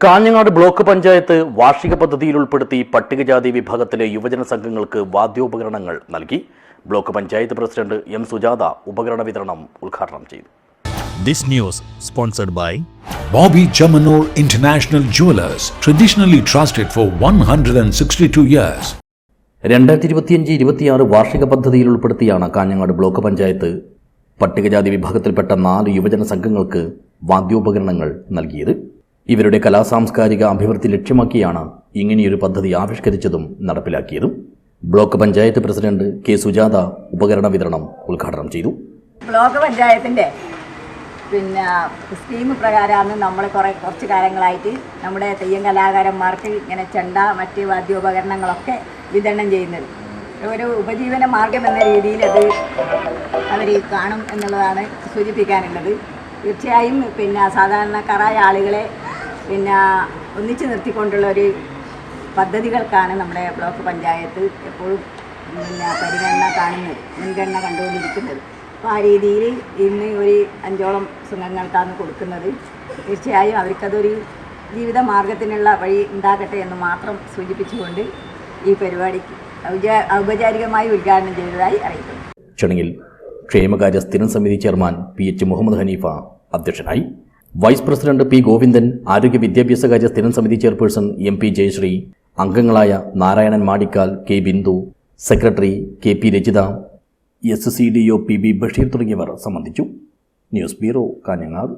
Kanhangad block panchayat വാർഷിക പദ്ധതിയിൽ ഉൾപ്പെടുത്തി പട്ടികജാതി വിഭാഗത്തിലെ യുവജന സംഘങ്ങൾക്ക് വാദ്യോപകരണങ്ങൾ നൽകി. Block panchayat president M Sujatha ഉപകരണ വിതരണം ഉദ്ഘാടനം ചെയ്തു. This news sponsored by Bobby Chamanur International Jewelers, traditionally trusted for 162 years. 2025-26 വാർഷിക പദ്ധതിയിൽ ഉൾപ്പെടുത്തിയാണ് കാഞ്ഞങ്ങാട് ബ്ലോക്ക് പഞ്ചായത്ത് പട്ടികജാതി വിഭാഗത്തിൽപ്പെട്ട 4 യുവജന സംഘങ്ങൾക്ക് വാദ്യോപകരണങ്ങൾ നൽകിയത്. ഇവരുടെ കലാസാംസ്കാരിക അഭിവൃദ്ധി ലക്ഷ്യമാക്കിയാണ് ഇങ്ങനെയൊരു പദ്ധതി ആവിഷ്കരിച്ചതും നടപ്പിലാക്കിയതും. Block panchayat president K Sujatha ഉപകരണ വിതരണം ഉദ്ഘാടനം ചെയ്തു. ബ്ലോക്ക് പഞ്ചായത്തിൻ്റെ സ്കീം പ്രകാരമാണ് നമ്മൾ കുറച്ച് കാലങ്ങളായിട്ട് നമ്മുടെ തെയ്യം കലാകാരന്മാർക്ക് ഇങ്ങനെ ചെണ്ട മറ്റ് വാദ്യോപകരണങ്ങളൊക്കെ വിതരണം ചെയ്യുന്നത്. ഒരു ഉപജീവന മാർഗം എന്ന രീതിയിൽ അത് അവർ കാണും എന്നുള്ളതാണ് സൂചിപ്പിക്കാനുള്ളത്. തീർച്ചയായും സാധാരണക്കാരായ ആളുകളെ ഒന്നിച്ചു നിർത്തിക്കൊണ്ടുള്ള ഒരു പദ്ധതികൾക്കാണ് നമ്മുടെ ബ്ലോക്ക് പഞ്ചായത്ത് എപ്പോഴും മുൻഗണന കണ്ടുകൊണ്ടിരിക്കുന്നത്. അപ്പോൾ ആ രീതിയിൽ ഇന്ന് ഒരു 5ഓളം സംഘങ്ങൾക്കാണ് കൊടുക്കുന്നത്. തീർച്ചയായും അവർക്കതൊരു ജീവിത മാർഗത്തിനുള്ള വഴി ഉണ്ടാകട്ടെ എന്ന് മാത്രം സൂചിപ്പിച്ചുകൊണ്ട് ഈ പരിപാടിക്ക് ഔപചാരികമായി ഉദ്ഘാടനം ചെയ്തതായി അറിയിക്കുന്നു. ചടങ്ങിൽ ക്ഷേമകാര്യ സ്ഥിരം സമിതി ചെയർമാൻ PH മുഹമ്മദ് ഹനീഫ അധ്യക്ഷനായി. വൈസ് പ്രസിഡന്റ് P ഗോവിന്ദൻ, ആരോഗ്യ വിദ്യാഭ്യാസകാര്യ സ്ഥിരം സമിതി ചെയർപേഴ്സൺ MP ജയശ്രീ, അംഗങ്ങളായ Narayanan Madikkal, K Bindu, secretary KP Rajitha, SCDO PB Basheer തുടങ്ങിയവർ സംബന്ധിച്ചു. News bureau, Kanhangad.